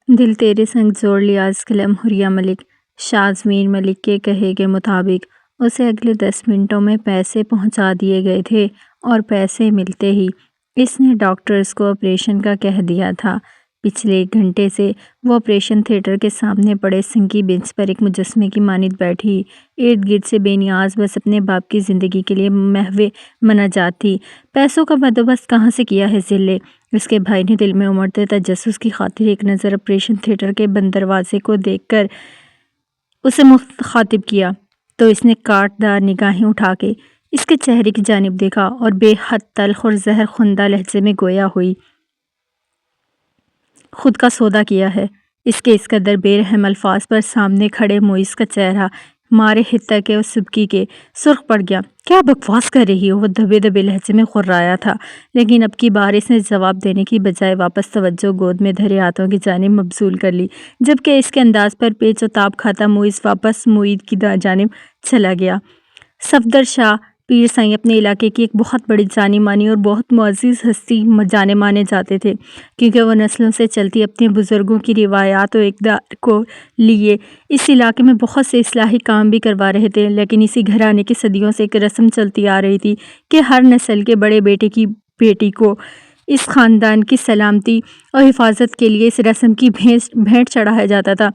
دل تیرے سنگ جوڑ لیا از قلم حریہ ملک۔ شازمین ملک کے کہے کے مطابق اسے اگلے 10 منٹوں میں پیسے پہنچا دیے گئے تھے اور پیسے ملتے ہی اس نے ڈاکٹرز کو آپریشن کا کہہ دیا تھا۔ پچھلے 1 گھنٹے سے وہ آپریشن تھیٹر کے سامنے پڑے سنگ کی بینچ پر ایک مجسمے کی مانند بیٹھی ارد گرد سے بے نیاز بس اپنے باپ کی زندگی کے لیے محو مناجات تھی۔ پیسوں کا بندوبست کہاں سے کیا ہے ذلے؟ اس کے بھائی نے دل میں امڑتے تجسس کی خاطر ایک نظر آپریشن تھیٹر کے بند دروازے کو دیکھ کر اسے مخاطب کیا تو اس نے کاٹ دار نگاہیں اٹھا کے اس کے چہرے کی جانب دیکھا اور بے حد تلخ اور زہر خندہ لہجے میں گویا ہوئی خود کا سودا کیا ہے۔ اس قدر بے رحم الفاظ پر سامنے کھڑے معیز کا چہرہ مارے حتہ کے اور سبکی کے سرخ پڑ گیا۔ کیا بکواس کر رہی ہو؟ وہ دبے دبے لہجے میں غرایا تھا، لیکن اب کی بار اس نے جواب دینے کی بجائے واپس توجہ گود میں دھرے ہاتھوں کی جانب مبذول کر لی، جبکہ اس کے انداز پر پیچ و تاب کھاتا معیز واپس معید کی جانب چلا گیا۔ صفدر شاہ پیر سائیں اپنے علاقے کی ایک بہت بڑی جانی مانی اور بہت معزز ہستی جانے مانے جاتے تھے، کیونکہ وہ نسلوں سے چلتی اپنے بزرگوں کی روایات و اقدار کو لیے اس علاقے میں بہت سے اصلاحی کام بھی کروا رہے تھے۔ لیکن اسی گھرانے کی صدیوں سے ایک رسم چلتی آ رہی تھی کہ ہر نسل کے بڑے بیٹے کی بیٹی کو اس خاندان کی سلامتی اور حفاظت کے لیے اس رسم کی بھیٹ چڑھایا جاتا تھا۔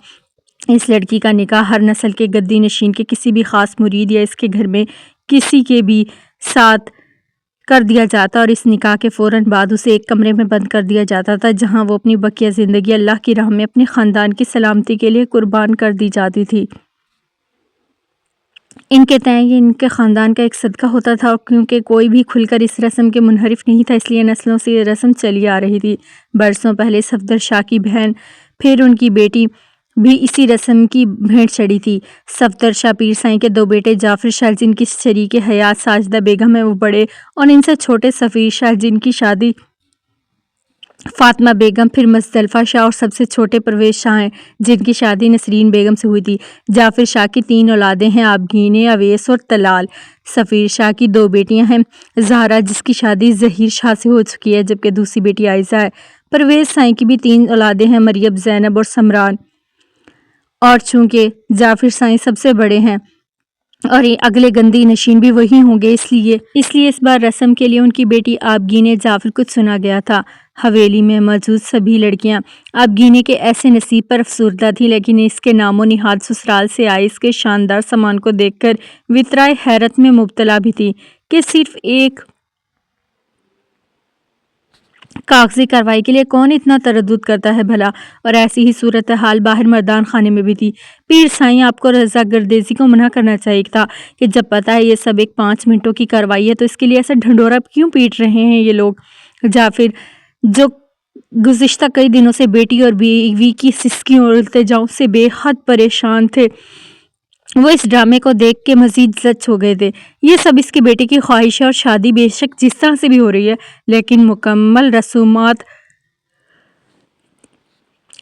اس لڑکی کا نکاح ہر نسل کے گدی نشین کے کسی بھی خاص مرید یا اس کے گھر میں کسی کے بھی ساتھ کر دیا جاتا اور اس نکاح کے فوراً بعد اسے ایک کمرے میں بند کر دیا جاتا تھا جہاں وہ اپنی بقیہ زندگی اللہ کی راہ میں اپنے خاندان کی سلامتی کے لیے قربان کر دی جاتی تھی۔ ان کے تئیں یہ ان کے خاندان کا ایک صدقہ ہوتا تھا، اور کیونکہ کوئی بھی کھل کر اس رسم کے منحرف نہیں تھا، اس لیے نسلوں سے یہ رسم چلی آ رہی تھی۔ برسوں پہلے صفدر شاہ کی بہن پھر ان کی بیٹی بھی اسی رسم کی بھیٹ چڑھی تھی۔ صفدر شاہ پیر سائیں کے 2 بیٹے جعفر شاہ جن کی شریک حیات ساجدہ بیگم ہے وہ بڑے، اور ان سے چھوٹے صفیر شاہ جن کی شادی فاطمہ بیگم، پھر مزدلفہ شاہ اور سب سے چھوٹے پرویز شاہ ہیں جن کی شادی نسرین بیگم سے ہوئی تھی۔ جعفر شاہ کی 3 اولادیں ہیں، آبگینہ، اویس اور طلال۔ صفیر شاہ کی 2 بیٹیاں ہیں، زہرہ جس کی شادی ظہیر شاہ سے ہو چکی ہے جبکہ دوسری بیٹی عائزہ ہے۔ پرویز سائیں کی بھی 3 اولادیں ہیں، مریم، زینب اور سمران، اور چونکہ جعفر سائیں سب سے بڑے ہیں اور اگلے گندی نشین بھی وہی ہوں گے، اس لیے اس بار رسم کے لیے ان کی بیٹی آبگینہ جعفر کو چنا گیا تھا۔ حویلی میں موجود سبھی لڑکیاں آبگینہ کے ایسے نصیب پر افسردہ تھیں، لیکن اس کے نام و نہاد سسرال سے آئے اس کے شاندار سامان کو دیکھ کر وطرائے حیرت میں مبتلا بھی تھی کہ صرف ایک کاغذی کارروائی کے لیے کون اتنا تردد کرتا ہے بھلا؟ اور ایسی ہی صورتحال باہر مردان خانے میں بھی تھی۔ پیر سائیں آپ کو رضا گردیزی کو منع کرنا چاہیے تھا کہ جب پتہ ہے یہ سب ایک 5 منٹوں کی کارروائی ہے تو اس کے لیے ایسا ڈھنڈورا کیوں پیٹ رہے ہیں یہ لوگ؟ جعفر جو گزشتہ کئی دنوں سے بیٹی اور بیوی کی سسکیوں اور التجاؤں سے بے حد پریشان تھے، وہ اس ڈرامے کو دیکھ کے مزید زچ ہو گئے تھے۔ یہ سب اس کے بیٹے کی خواہش ہے اور شادی بے شک جس طرح سے بھی ہو رہی ہے، لیکن مکمل رسومات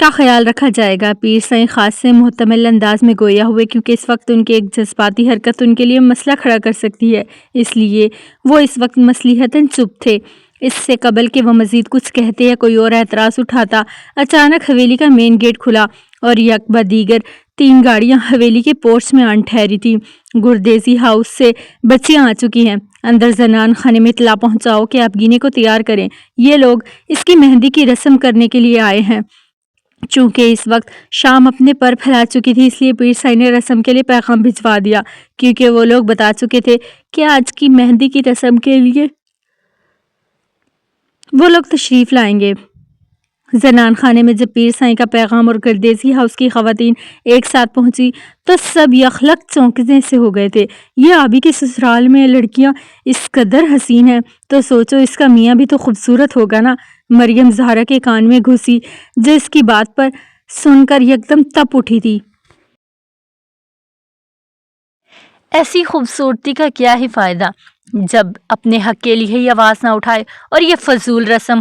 کا خیال رکھا جائے گا۔ پیر سائیں خاص سے محتمل انداز میں گویا ہوئے کیونکہ اس وقت ان کی ایک جذباتی حرکت ان کے لیے مسئلہ کھڑا کر سکتی ہے، اس لیے وہ اس وقت مصلحتاً چپ تھے۔ اس سے قبل کہ وہ مزید کچھ کہتے یا کوئی اور اعتراض اٹھاتا، اچانک حویلی کا مین گیٹ کھلا اور یک بعد دیگر 3 گاڑیاں حویلی کے پورچ میں آن ٹھہری تھیں۔ گردیزی ہاؤس سے بچیاں آ چکی ہیں، اندر زنان خانے میں اطلاع پہنچاؤ کہ آبگینہ کو تیار کریں، یہ لوگ اس کی مہندی کی رسم کرنے کے لیے آئے ہیں۔ چونکہ اس وقت شام اپنے پر پھیلا چکی تھی، اس لیے پیر سائیں نے رسم کے لیے پیغام بھجوا دیا، کیونکہ وہ لوگ بتا چکے تھے کہ آج کی مہندی کی رسم کے لیے وہ لوگ تشریف لائیں گے۔ زنان خانے میں جب پیر سائیں کا پیغام اور گردیزی ہاؤس کی خواتین ایک ساتھ پہنچی تو سب یخلک چونکنے سے ہو گئے تھے۔ یہ آبی کے سسرال میں لڑکیاں اس قدر حسین ہیں تو سوچو اس کا میاں بھی تو خوبصورت ہوگا نا؟ مریم زہرہ کے کان میں گھسی جو اس کی بات پر سن کر یکدم تپ اٹھی تھی۔ ایسی خوبصورتی کا کیا ہی فائدہ جب اپنے حق کے لیے ہی آواز نہ اٹھائے، اور یہ فضول رسم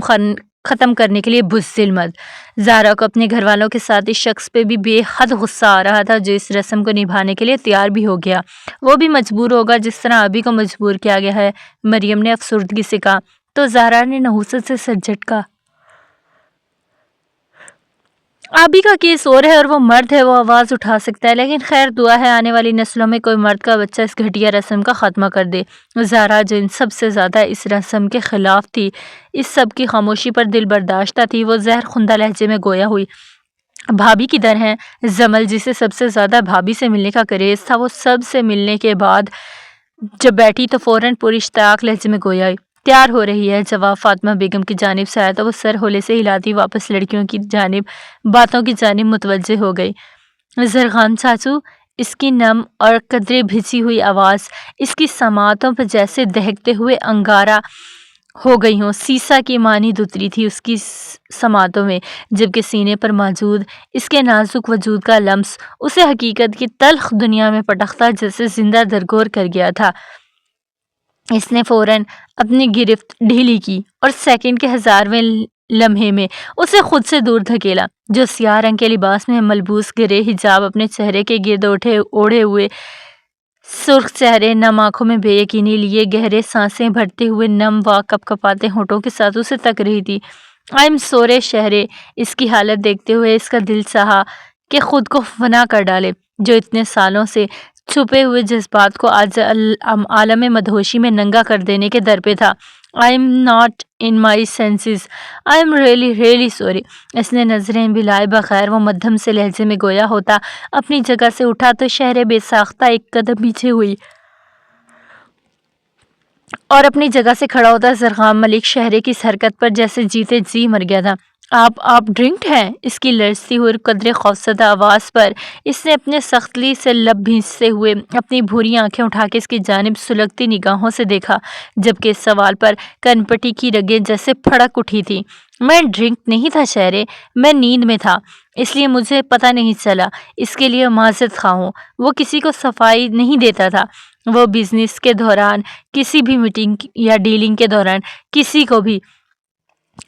ختم کرنے کے لیے بزدل مرد۔ زہرا کو اپنے گھر والوں کے ساتھ اس شخص پہ بھی بے حد غصہ آ رہا تھا جو اس رسم کو نبھانے کے لیے تیار بھی ہو گیا۔ وہ بھی مجبور ہوگا جس طرح ابھی کو مجبور کیا گیا ہے، مریم نے افسردگی سے کہا تو زہرا نے نحوست سے سر جھٹکا آبی کا کیس اور ہے اور وہ مرد ہے، وہ آواز اٹھا سکتا ہے، لیکن خیر دعا ہے آنے والی نسلوں میں کوئی مرد کا بچہ اس گھٹیا رسم کا خاتمہ کر دے۔ زہرا جو ان سب سے زیادہ اس رسم کے خلاف تھی، اس سب کی خاموشی پر دل برداشتہ تھی، وہ زہر خندہ لہجے میں گویا ہوئی۔ بھابھی کدھر ہیں؟ زمل جسے سب سے زیادہ بھابھی سے ملنے کا کریز تھا، وہ سب سے ملنے کے بعد جب بیٹھی تو فوراً پوری اشتیاق لہجے میں گویا ہوئی۔ تیار ہو رہی ہے؟ جواب فاطمہ بیگم کی جانب سے آیا تو وہ سر ہولے سے ہلاتی واپس لڑکیوں کی جانب، باتوں کی جانب متوجہ ہو گئی۔ زرغام چاچو، اس کی نم اور قدرے بھیجی ہوئی آواز اس کی سماعتوں پر جیسے دہکتے ہوئے انگارہ ہو گئی ہوں، سیسا کی مانند اتری تھی اس کی سماعتوں میں، جبکہ سینے پر موجود اس کے نازک وجود کا لمس اسے حقیقت کی تلخ دنیا میں پٹختا جیسے زندہ درگور کر گیا تھا۔ اس نے فوراً اپنی گرفت ڈھیلی کی اور سیکنڈ کے 1000ویں لمحے میں اسے خود سے دور دھکیلا۔ جو سیاہ رنگ کے لباس میں ملبوس گرے حجاب اپنے چہرے کے گرد اوڑھے ہوئے، سرخ چہرے، نم آنکھوں میں بے یقینی لیے گہرے سانسیں بھرتے ہوئے، نم و کپ کپاتے ہونٹوں کے ساتھ اسے تک رہی تھی۔ I'm sorry شہرے، اس کی حالت دیکھتے ہوئے اس کا دل چاہا کہ خود کو فنا کر ڈالے، جو اتنے سالوں سے چھپے ہوئے جذبات کو آج عالم مدہوشی میں ننگا کر دینے کے در پہ تھا۔ I'm not in my senses. I'm really sorry. اس نے نظریں بلائے بغیر وہ مدھم سے لہجے میں گویا ہوتا اپنی جگہ سے اٹھا تو شہر بے ساختہ ایک قدم پیچھے ہوئی اور اپنی جگہ سے کھڑا ہوتا زرغام ملک شہرے کی اس حرکت پر جیسے جیتے جی مر گیا تھا۔ آپ ڈرنکڈ ہیں؟ اس کی لرزتی ہوئی قدرے خوفزدہ آواز پر اس نے اپنے سختلی سے لب بھینچتے ہوئے اپنی بھوری آنکھیں اٹھا کے اس کی جانب سلگتی نگاہوں سے دیکھا، جبکہ اس سوال پر کنپٹی کی رگیں جیسے پھڑک اٹھی تھی۔ میں ڈرنک نہیں تھا شہرے، میں نیند میں تھا، اس لیے مجھے پتہ نہیں چلا، اس کے لیے معذرت خواہ ہوں۔ وہ کسی کو صفائی نہیں دیتا تھا، وہ بزنس کے دوران، کسی بھی میٹنگ یا ڈیلنگ کے دوران کسی کو بھی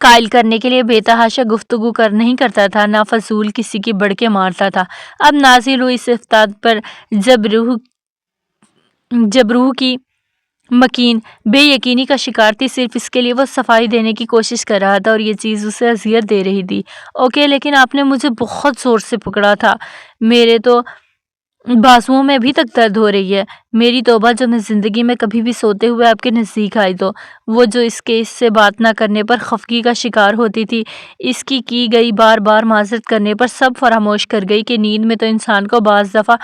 قائل کرنے کے لیے بے تحاشا گفتگو نہیں کرتا تھا، نہ فضول کسی کی بڑکے مارتا تھا۔ اب نازل ہوئی اس افتاد پر جب روح کی مکین بے یقینی کا شکار تھی، صرف اس کے لیے وہ صفائی دینے کی کوشش کر رہا تھا اور یہ چیز اسے اذیت دے رہی تھی۔ اوکے، لیکن آپ نے مجھے بہت زور سے پکڑا تھا، میرے تو بازوؤں میں ابھی تک درد ہو رہی ہے۔ میری توبہ، جو میں زندگی میں کبھی بھی سوتے ہوئے آپ کے نزدیک آئی تو وہ جو اس کیس سے بات نہ کرنے پر خفگی کا شکار ہوتی تھی، اس کی گئی بار بار معذرت کرنے پر سب فراموش کر گئی کہ نیند میں تو انسان کو بعض دفعہ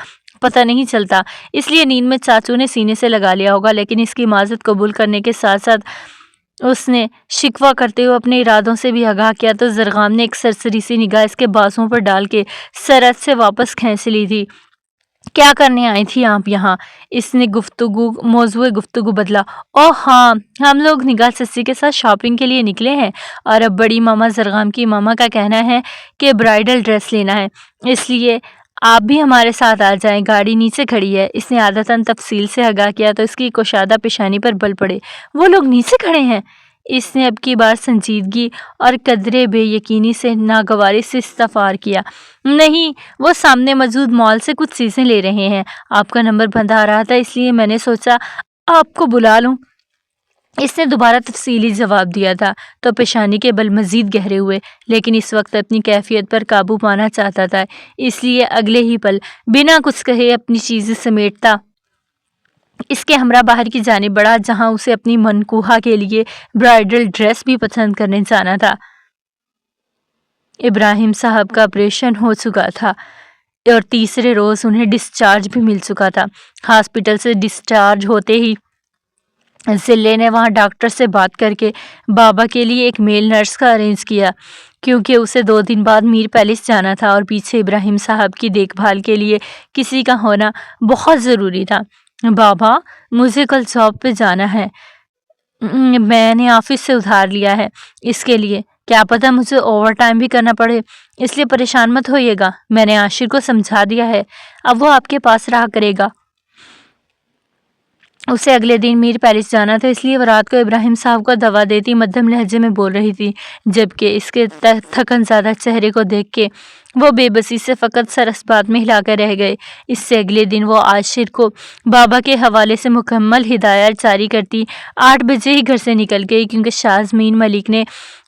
پتہ نہیں چلتا، اس لیے نیند میں چاچو نے سینے سے لگا لیا ہوگا۔ لیکن اس کی معذرت قبول کرنے کے ساتھ ساتھ اس نے شکوہ کرتے ہوئے اپنے ارادوں سے بھی آگاہ کیا تو زرغام نے ایک سرسری سی نگاہ اس کے بازوؤں پر ڈال کے سرحد سے واپس کھینچ لی تھی۔ کیا کرنے آئی تھی آپ یہاں؟ اس نے موضوع گفتگو بدلا۔ اوہ ہاں، ہم لوگ نگاہ چچی کے ساتھ شاپنگ کے لیے نکلے ہیں، اور اب بڑی ماما زرغام کی ماما کا کہنا ہے کہ برائڈل ڈریس لینا ہے، اس لیے آپ بھی ہمارے ساتھ آ جائیں، گاڑی نیچے کھڑی ہے۔ اس نے عادتاً تفصیل سے آگاہ کیا تو اس کی کشادہ پیشانی پر بل پڑے۔ وہ لوگ نیچے کھڑے ہیں؟ اس نے اب کی بار سنجیدگی اور قدرے بے یقینی سے ناگواری سے استفسار کیا۔ نہیں، وہ سامنے موجود مال سے کچھ چیزیں لے رہے ہیں، آپ کا نمبر بند آ رہا تھا، اس لیے میں نے سوچا آپ کو بلا لوں۔ اس نے دوبارہ تفصیلی جواب دیا تھا تو پیشانی کے بل مزید گہرے ہوئے، لیکن اس وقت اپنی کیفیت پر قابو پانا چاہتا تھا، اس لیے اگلے ہی پل بنا کچھ کہے اپنی چیزیں سمیٹتا اس کے ہمراہ باہر کی جانب بڑھا، جہاں اسے اپنی منکوہا کے لیے برائڈل ڈریس بھی پسند کرنے جانا تھا۔ ابراہیم صاحب کا آپریشن ہو چکا تھا اور تیسرے روز انہیں ڈسچارج بھی مل چکا تھا۔ ہاسپٹل سے ڈسچارج ہوتے ہی ضلع نے وہاں ڈاکٹر سے بات کر کے بابا کے لیے ایک میل نرس کا ارینج کیا، کیونکہ اسے 2 دن بعد میر پیلس جانا تھا اور پیچھے ابراہیم صاحب کی دیکھ بھال کے لیے کسی کا ہونا بہت ضروری تھا۔ بابا، مجھے کل جاب پہ جانا ہے، میں نے آفس سے ادھار لیا ہے، اس کے لیے کیا پتہ مجھے اوور ٹائم بھی کرنا پڑے، اس لیے پریشان مت ہوئیے گا، میں نے عاشر کو سمجھا دیا ہے، اب وہ آپ کے پاس رہا کرے گا۔ اسے اگلے دن میر پیرس جانا تھا، اس لیے وہ رات کو ابراہیم صاحب کو دوا دیتی مدھم لہجے میں بول رہی تھی، جبکہ اس کے تھکن زدہ چہرے کو دیکھ کے وہ بے بسی سے فقط سر اس بات میں ہلا کر رہ گئے۔ اس سے اگلے دن وہ عاشر کو بابا کے حوالے سے مکمل ہدایات جاری کرتی 8 بجے ہی گھر سے نکل گئی، کیونکہ شازمین ملک نے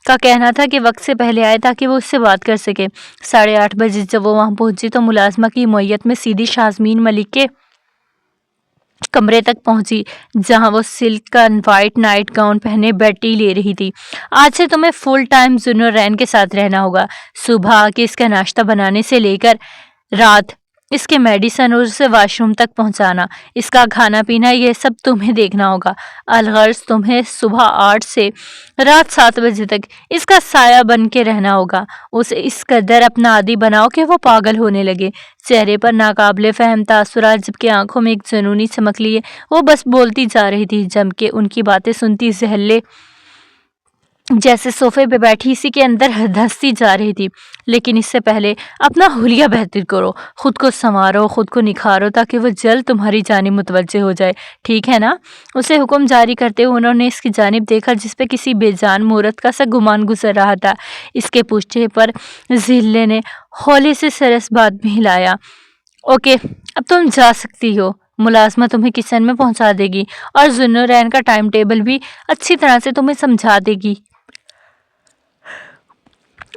کا کہنا تھا کہ وقت سے پہلے آئے تاکہ وہ اس سے بات کر سکے۔ 8:30 بجے جب وہ وہاں پہنچی تو ملازمہ کی معیت میں سیدھی شازمین ملک کے کمرے تک پہنچی، جہاں وہ سلک کا وائٹ نائٹ گاؤن پہنے بیڈ ٹی لے رہی تھی۔ آج سے تمہیں فل ٹائم ذوالنورین کے ساتھ رہنا ہوگا، صبح آ کے اس کا ناشتہ بنانے سے لے کر رات اس کے میڈیسن اور اسے واش روم تک پہنچانا، اس کا کھانا پینا، یہ سب تمہیں دیکھنا ہوگا۔ الغرض تمہیں صبح 8 سے رات 7 بجے تک اس کا سایہ بن کے رہنا ہوگا۔ اسے اس قدر اپنا عادی بناؤ کہ وہ پاگل ہونے لگے۔ چہرے پر ناقابل فہم تاثرات، جبکہ آنکھوں میں ایک جنونی چمک لیے وہ بس بولتی جا رہی تھی، جم کے ان کی باتیں سنتی زہلے جیسے صوفے پہ بیٹھی اسی کے اندر دھنستی جا رہی تھی۔ لیکن اس سے پہلے اپنا حلیہ بہتر کرو، خود کو سنوارو، خود کو نکھارو، تاکہ وہ جلد تمہاری جانب متوجہ ہو جائے، ٹھیک ہے نا؟ اسے حکم جاری کرتے ہوئے انہوں نے اس کی جانب دیکھا جس پہ کسی بے جان مورت کا سا گمان گزر رہا تھا۔ اس کے پوچھنے پر زہلے نے ہولے سے سر اس بات میں ہلایا۔ اوکے، اب تم جا سکتی ہو، ملازمہ تمہیں کچن میں پہنچا دے گی اور ذوالنورین کا ٹائم ٹیبل بھی اچھی طرح سے تمہیں سمجھا دے گی۔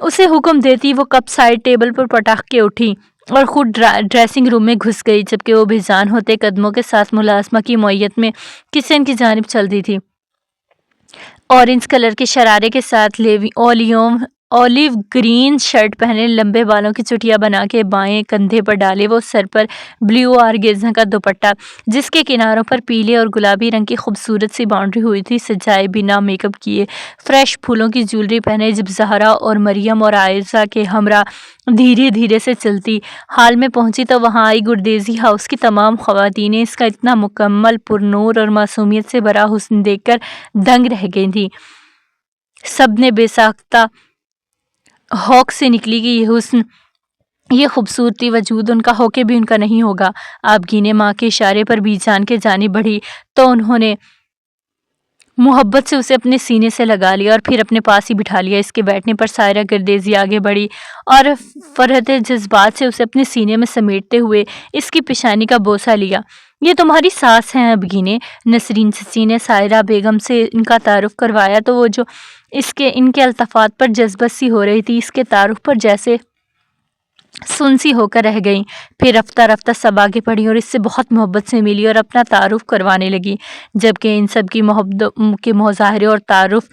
اسے حکم دیتی وہ کپ سائڈ ٹیبل پر پٹک کے اٹھی اور خود ڈریسنگ روم میں گھس گئی، جبکہ وہ بے جان ہوتے قدموں کے ساتھ ملازمہ کی معیت میں کچن کی جانب چل دی تھی۔ اورنج کلر کے شرارے کے ساتھ اولیو گرین شرٹ پہنے، لمبے بالوں کی چٹیاں بنا کے بائیں کندھے پر ڈالے وہ سر پر بلیو آرگینزا کا دوپٹہ جس کے کناروں پر پیلے اور گلابی رنگ کی خوبصورت سی باؤنڈری ہوئی تھی سجائے، بنا میک اپ کیے فریش پھولوں کی جیولری پہنے، جب زہرا اور مریم اور عائشہ کے ہمراہ دھیرے دھیرے سے چلتی ہال میں پہنچی تو وہاں آئی گردیزی ہاؤس کی تمام خواتینیں اس کا اتنا مکمل پر نور اور معصومیت سے بھرا حسن دیکھ کر دنگ رہ گئی تھیں۔ سب نے بے ساختہ ہوک سے نکلی کہ یہ حسن، یہ خوبصورتی، وجود ان کا ہو کے بھی ان کا نہیں ہوگا۔ آبگی نے ماں کے اشارے پر بی جان کے جانب بڑھی تو انہوں نے محبت سے اسے اپنے سینے سے لگا لیا اور پھر اپنے پاس ہی بٹھا لیا۔ اس کے بیٹھنے پر سائرہ گردیزی آگے بڑھی اور فرحت جذبات سے اسے اپنے سینے میں سمیٹتے ہوئے اس کی پیشانی کا بوسہ لیا۔ یہ تمہاری ساس ہیں آبگی نے، نسرین چچی نے سائرہ بیگم سے ان کا تعارف کروایا تو وہ جو ان کے الطافات پر جذبت سی ہو رہی تھی، اس کے تعارف پر جیسے سنسی ہو کر رہ گئیں۔ پھر رفتہ رفتہ سب آگے بڑھی اور اس سے بہت محبت سے ملی اور اپنا تعارف کروانے لگی، جبکہ ان سب کی محبت کے مظاہرے اور تعارف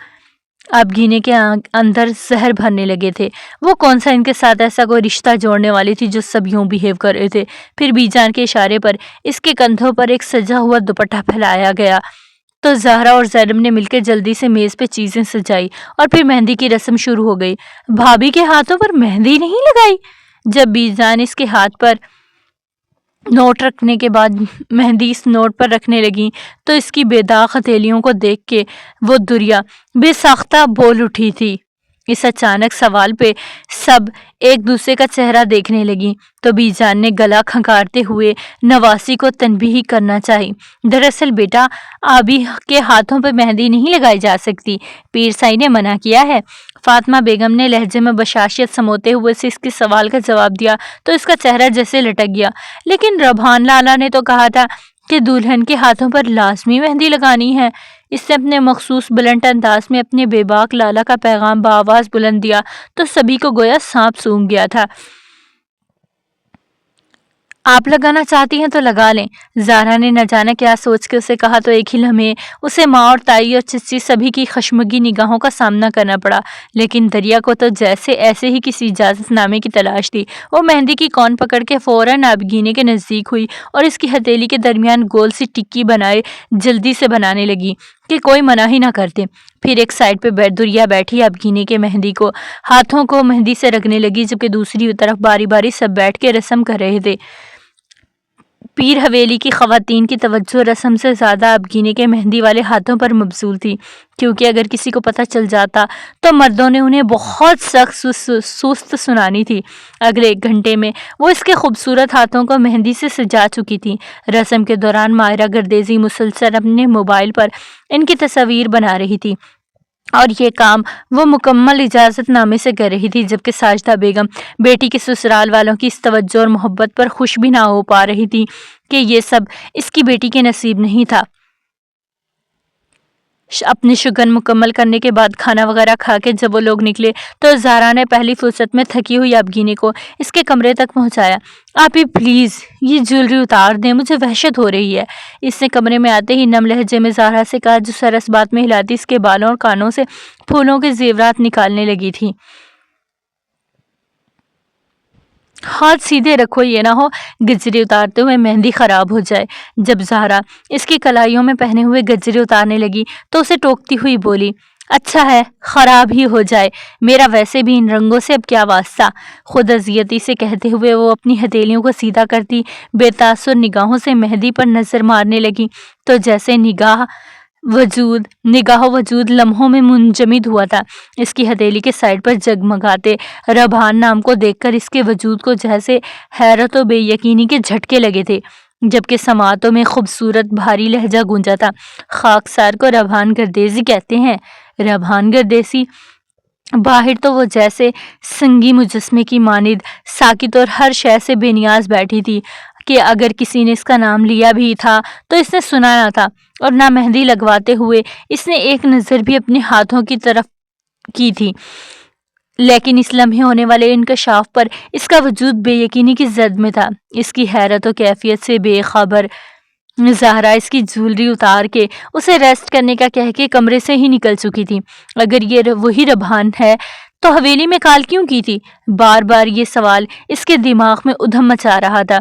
آبگینے کے اندر زہر بھرنے لگے تھے۔ وہ کون سا ان کے ساتھ ایسا کوئی رشتہ جوڑنے والی تھی جو سب یوں بیہیو کر رہے تھے۔ پھر بی جان کے اشارے پر اس کے کندھوں پر ایک سجا ہوا دوپٹہ پھیلایا گیا تو زہرا اور زینب نے مل کے جلدی سے میز پہ چیزیں سجائی اور پھر مہندی کی رسم شروع ہو گئی۔ بھابھی کے ہاتھوں پر مہندی نہیں لگائی؟ جب بی جان اس کے ہاتھ پر نوٹ رکھنے کے بعد مہندی اس نوٹ پر رکھنے لگی تو اس کی بے داغ ہتھیلیوں کو دیکھ کے وہ دریا بے ساختہ بول اٹھی تھی۔ اس اچانک سوال پہ سب ایک دوسرے کا چہرہ دیکھنے لگی تو بی جان نے گلا کھنکارتے ہوئے نواسی کو تنبیہ کرنا چاہی۔ دراصل بیٹا، آبی کے ہاتھوں پہ مہندی نہیں لگائی جا سکتی، پیر سائی نے منع کیا ہے۔ فاطمہ بیگم نے لہجے میں بشاشت سموتے ہوئے سے اس کے سوال کا جواب دیا تو اس کا چہرہ جیسے لٹک گیا۔ لیکن ربحان لالا نے تو کہا تھا کہ دلہن کے ہاتھوں پر لازمی مہندی لگانی ہے۔ اس نے اپنے مخصوص بلند انداز میں اپنے بے باک لالا کا پیغام بآواز بلند دیا تو سبھی کو گویا سانپ سونگھ گیا تھا۔ آپ لگانا چاہتی ہیں تو لگا لیں، زہرا نے نہ جانا کیا سوچ کے اسے کہا تو ایک ہی لمحے اسے ماں اور تائی اور چچی سبھی کی خشمگی نگاہوں کا سامنا کرنا پڑا۔ لیکن دریا کو تو جیسے ایسے ہی کسی اجازت نامے کی تلاش تھی۔ وہ مہندی کی کون پکڑ کے فوراً آبگینے کے نزدیک ہوئی اور اس کی ہتھیلی کے درمیان گول سی ٹکی بنائے جلدی سے بنانے لگی کہ کوئی منع ہی نہ کرتے۔ پھر ایک سائڈ پہ دریا بیٹھی آبگینے کے مہندی کو ہاتھوں کو مہندی سے رگنے لگی، جبکہ دوسری طرف باری باری سب بیٹھ کے رسم کر رہے تھے۔ پیر حویلی کی خواتین کی توجہ رسم سے زیادہ ابگینے کے مہندی والے ہاتھوں پر مبذول تھی، کیونکہ اگر کسی کو پتہ چل جاتا تو مردوں نے انہیں بہت سخت سست سنانی تھی۔ اگلے 1 گھنٹے میں وہ اس کے خوبصورت ہاتھوں کو مہندی سے سجا چکی تھی۔ رسم کے دوران ماہرہ گردیزی مسلسل اپنے موبائل پر ان کی تصاویر بنا رہی تھی، اور یہ کام وہ مکمل اجازت نامے سے کر رہی تھی، جبکہ ساجدہ بیگم بیٹی کے سسرال والوں کی اس توجہ اور محبت پر خوش بھی نہ ہو پا رہی تھی کہ یہ سب اس کی بیٹی کے نصیب نہیں تھا۔ اپنی شگن مکمل کرنے کے بعد کھانا وغیرہ کھا کے جب وہ لوگ نکلے تو زہرا نے پہلی فرصت میں تھکی ہوئی ابگینے کو اس کے کمرے تک پہنچایا۔ آپ ہی پلیز یہ جیولری اتار دیں، مجھے وحشت ہو رہی ہے۔ اس نے کمرے میں آتے ہی نم لہجے میں زہرا سے کہا، جو سرس بات میں ہلاتی اس کے بالوں اور کانوں سے پھولوں کے زیورات نکالنے لگی تھی۔ ہاتھ سیدھے رکھو، یہ نہ ہو گجری اتارتے ہوئے مہندی خراب ہو جائے۔ جب زہرا اس کی کلائیوں میں پہنے ہوئے گجری اتارنے لگی تو اسے ٹوکتی ہوئی بولی، اچھا ہے خراب ہی ہو جائے، میرا ویسے بھی ان رنگوں سے اب کیا واسطہ۔ خود اذیتی سے کہتے ہوئے وہ اپنی ہتھیلیوں کو سیدھا کرتی بے تاثر نگاہوں سے مہندی پر نظر مارنے لگی تو جیسے نگاہ وجود لمحوں میں منجمد ہوا تھا۔ اس کی ہتھیلی کے سائڈ پر جگمگاتے ربحان نام کو دیکھ کر اس کے وجود کو جیسے حیرت و بے یقینی کے جھٹکے لگے تھے، جبکہ سماعتوں میں خوبصورت بھاری لہجہ گونجا تھا، خاکسار کو ربحان گردیزی کہتے ہیں۔ ربحان گردیزی باہر تو وہ جیسے سنگی مجسمے کی مانند ساکت اور ہر شے سے بے نیاز بیٹھی تھی کہ اگر کسی نے اس کا نام لیا بھی تھا تو اس نے سنا نہ تھا، اور نہ مہندی لگواتے ہوئے اس نے ایک نظر بھی اپنے ہاتھوں کی طرف کی تھی۔ لیکن اس لمحے ہونے والے انکشاف پر اس کا وجود بے یقینی کی زد میں تھا۔ اس کی حیرت و کیفیت سے بے خبر زہرا اس کی جیولری اتار کے اسے ریسٹ کرنے کا کہہ کے کمرے سے ہی نکل چکی تھی۔ اگر یہ وہی ربحان ہے تو حویلی میں کال کیوں کی تھی؟ بار بار یہ سوال اس کے دماغ میں ادھم مچا رہا تھا،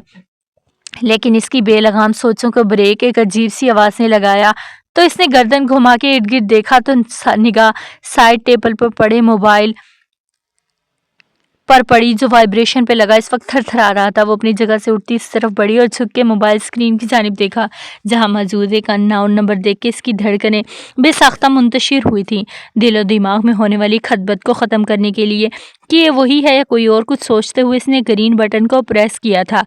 لیکن اس کی بے لگام سوچوں کو بریک ایک عجیب سی آواز نے لگایا تو اس نے گردن گھما کے ارد گرد دیکھا تو نگاہ سائڈ ٹیبل پر پڑے موبائل پر پڑی جو وائبریشن پہ لگا اس وقت تھر تھرا رہا تھا۔ وہ اپنی جگہ سے اٹھتی اس طرف بڑھی اور جھک کے موبائل اسکرین کی جانب دیکھا، جہاں موجود ایک ان نون نمبر دیکھ کے اس کی دھڑکنیں بے ساختہ منتشر ہوئی تھیں۔ دل و دماغ میں ہونے والی خطبت کو ختم کرنے کے لیے کہ یہ وہی ہے یا کوئی اور کچھ سوچتے ہوئے اس نے گرین بٹن کو پریس کیا تھا۔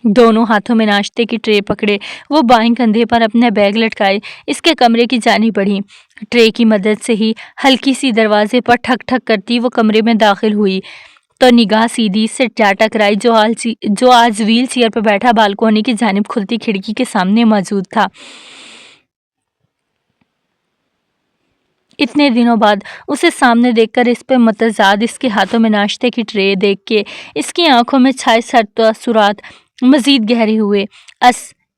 دونوں ہاتھوں میں ناشتے کی ٹرے پکڑے وہ بائیں کندھے پر اپنا بیگ لٹکائے اس کے کمرے کی جانب بڑھی۔ ٹرے کی مدد سے ہی ہلکی سی دروازے پر ٹھک ٹھک کرتی وہ کمرے میں داخل ہوئی تو نگاہ سیدھی سے جا ٹکرائی جو آج ویل چیئر پر بیٹھا بالکونی کی جانب کھلتی کھڑکی کے سامنے موجود تھا۔ اتنے دنوں بعد اسے سامنے دیکھ کر اس پہ متضاد اس کے ہاتھوں میں ناشتے کی ٹرے دیکھ کے اس کی آنکھوں میں چھائے سرد تاثرات مزید گہرے ہوئے۔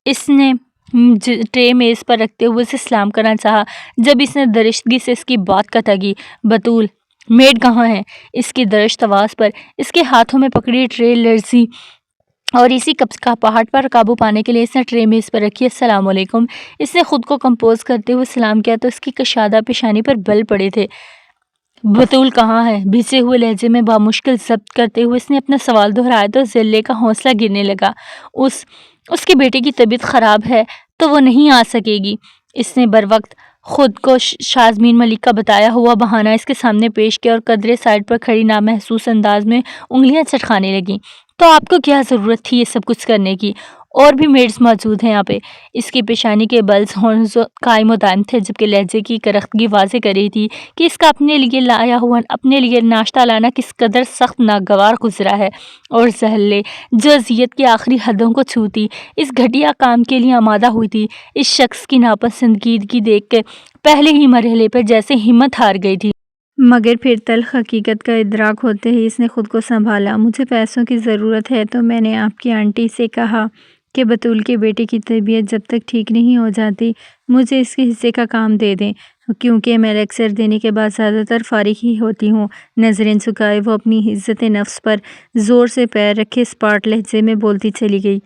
اس نے ٹرے میز پر رکھتے ہوئے اسے سلام کرنا چاہا جب اس نے درشتگی سے اس کی بات کاٹی۔ بطول میڈ کہاں ہے؟ اس کی درشت آواز پر اس کے ہاتھوں میں پکڑی ٹرے لرزی اور اسی کپاہٹ پر قابو پانے کے لیے اس نے ٹرے میز پر رکھی۔ السلام علیکم، اس نے خود کو کمپوز کرتے ہوئے سلام کیا تو اس کی کشادہ پیشانی پر بل پڑے تھے۔ بطول کہاں ہے؟ بھیجے ہوئے لہجے میں بامشکل ضبط کرتے ہوئے اس نے اپنا سوال دہرایا تو ذلے کا حوصلہ گرنے لگا۔ اس کے بیٹے کی طبیعت خراب ہے تو وہ نہیں آ سکے گی۔ اس نے بروقت خود کو شازمین ملک کا بتایا ہوا بہانہ اس کے سامنے پیش کیا اور قدرے سائڈ پر کھڑی نامحسوس انداز میں انگلیاں چٹکانے لگی۔ تو آپ کو کیا ضرورت تھی یہ سب کچھ کرنے کی؟ اور بھی میڈز موجود ہیں یہاں پہ۔ اس کی پیشانی کے بلز قائم و دائم تھے، جبکہ لہجے کی کرختگی واضح کر رہی تھی کہ اس کا اپنے لیے ناشتہ لانا کس قدر سخت ناگوار گزرا ہے، اور زہلے جو اذیت کی آخری حدوں کو چھوتی اس گھٹیا کام کے لیے آمادہ ہوئی تھی، اس شخص کی ناپسندیدگی دیکھ کے پہلے ہی مرحلے پر جیسے ہمت ہار گئی تھی۔ مگر پھر تلخ حقیقت کا ادراک ہوتے ہی اس نے خود کو سنبھالا۔ مجھے پیسوں کی ضرورت ہے تو میں نے آپ کی آنٹی سے کہا کہ بطول کے بیٹے کی طبیعت جب تک ٹھیک نہیں ہو جاتی مجھے اس کے حصے کا کام دے دیں، کیونکہ میں لیکچر دینے کے بعد زیادہ تر فارغ ہی ہوتی ہوں۔ نظریں جھکائے وہ اپنی عزت نفس پر زور سے پیر رکھے اسپاٹ لہجے میں بولتی چلی گئی،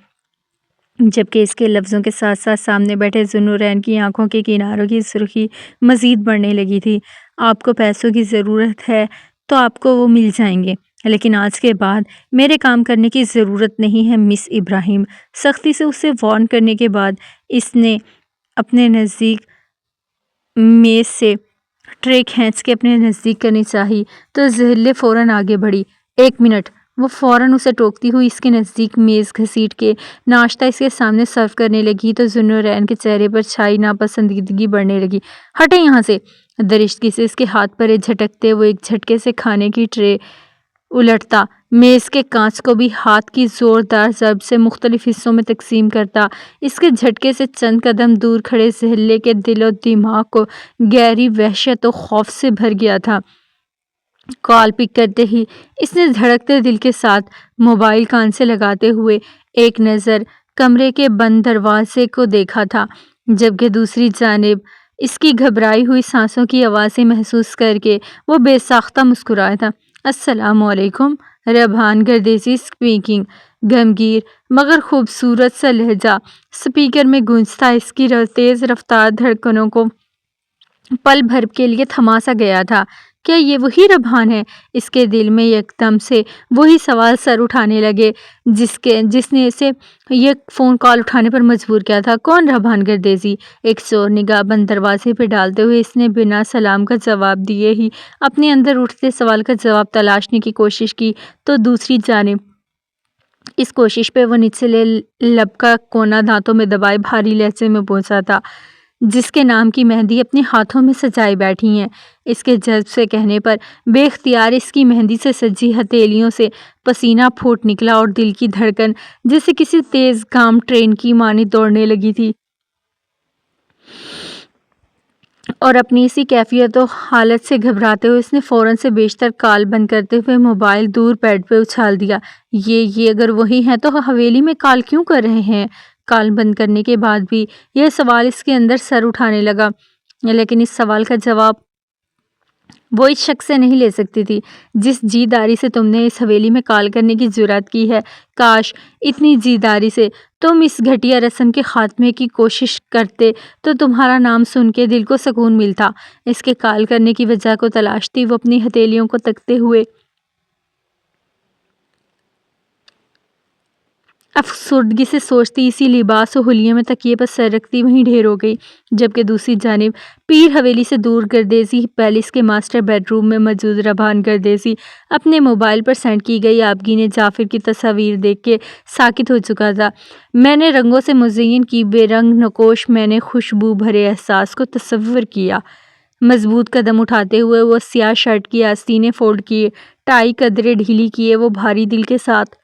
جبکہ اس کے لفظوں کے ساتھ ساتھ سامنے بیٹھے ذوالنورین کی آنکھوں کے کناروں کی سرخی مزید بڑھنے لگی تھی۔ آپ کو پیسوں کی ضرورت ہے تو آپ کو وہ مل جائیں گے، لیکن آج کے بعد میرے کام کرنے کی ضرورت نہیں ہے مس ابراہیم۔ سختی سے اسے وارن کرنے کے بعد اس نے اپنے نزدیک میز سے ٹرے کھینچ کے اپنے نزدیک کرنی چاہی تو زہلے فوراً آگے بڑھی۔ 1 منٹ۔ وہ فوراً اسے ٹوکتی ہوئی اس کے نزدیک میز گھسیٹ کے ناشتہ اس کے سامنے سرو کرنے لگی تو ذوالنورین کے چہرے پر چھائی ناپسندیدگی بڑھنے لگی۔ ہٹیں یہاں سے! درشتگی سے اس کے ہاتھ پر جھٹکتے وہ ایک جھٹکے سے کھانے کی ٹرے الٹتا، میز کے کانچ کو بھی ہاتھ کی زوردار ضرب سے مختلف حصوں میں تقسیم کرتا۔ اس کے جھٹکے سے چند قدم دور کھڑے زہلے کے دل و دماغ کو گہری وحشت و خوف سے بھر گیا تھا۔ کال پک کرتے ہی اس نے دھڑکتے دل کے ساتھ موبائل کان سے لگاتے ہوئے ایک نظر کمرے کے بند دروازے کو دیکھا تھا، جبکہ دوسری جانب اس کی گھبرائی ہوئی سانسوں کی آوازیں محسوس کر کے وہ بے ساختہ مسکرایا تھا۔ السلام علیکم، ربحان گردیزی اسپیکنگ۔ گمگیر مگر خوبصورت سا لہجہ سپیکر میں گونجتا اس کی تیز رفتار دھڑکنوں کو پل بھر کے لیے تھما سا گیا تھا۔ کیا یہ وہی ربحان ہے؟ اس کے دل میں یکدم سے وہی سوال سر اٹھانے لگے جس نے اسے یہ فون کال اٹھانے پر مجبور کیا تھا۔ کون ربحان گردیزی؟ ایک چور نگاہ بند دروازے پہ ڈالتے ہوئے اس نے بنا سلام کا جواب دیے ہی اپنے اندر اٹھتے سوال کا جواب تلاشنے کی کوشش کی تو دوسری جانب اس کوشش پہ وہ نچلے لب کا کونا دانتوں میں دبائے بھاری لہجے میں پوچھا تھا، جس کے نام کی مہندی اپنے ہاتھوں میں سجائے بیٹھی ہیں۔ اس کے جذب سے کہنے پر بے اختیار اس کی مہندی سے سجی ہتھیلیوں سے پسینہ پھوٹ نکلا اور دل کی دھڑکن جیسے کسی تیز گام ٹرین کی مانند دوڑنے لگی تھی۔ اور اپنی اسی کیفیت و حالت سے گھبراتے ہوئے اس نے فوراً سے بیشتر کال بند کرتے ہوئے موبائل دور بیڈ پہ اچھال دیا۔ یہ اگر وہی ہیں تو حویلی میں کال کیوں کر رہے ہیں؟ کال بند کرنے کے بعد بھی یہ سوال اس کے اندر سر اٹھانے لگا، لیکن اس سوال کا جواب وہ اس شخص سے نہیں لے سکتی تھی جس جی داری سے تم نے اس حویلی میں کال کرنے کی جرات کی ہے۔ کاش اتنی جی داری سے تم اس گھٹیا رسم کے خاتمے کی کوشش کرتے تو تمہارا نام سن کے دل کو سکون ملتا۔ اس کے کال کرنے کی وجہ کو تلاشتی وہ اپنی ہتھیلیوں کو تکتے ہوئے افسردگی سے سوچتی اسی لباس و حلیے میں تکیے پر سر رکھتی وہیں ڈھیر ہو گئی، جبکہ دوسری جانب پیر حویلی سے دور گردیزی پیلس کے ماسٹر بیڈ روم میں موجود ربحان گردیزی اپنے موبائل پر سینڈ کی گئی آبگینِ جعفر کی تصاویر دیکھ کے ساکت ہو چکا تھا۔ میں نے رنگوں سے مزین کی بے رنگ نقوش میں نے خوشبو بھرے احساس کو تصور کیا۔ مضبوط قدم اٹھاتے ہوئے وہ سیاہ شرٹ کی آستینیں فولڈ کیے، ٹائی قدرے ڈھیلی کیے وہ بھاری دل کے ساتھ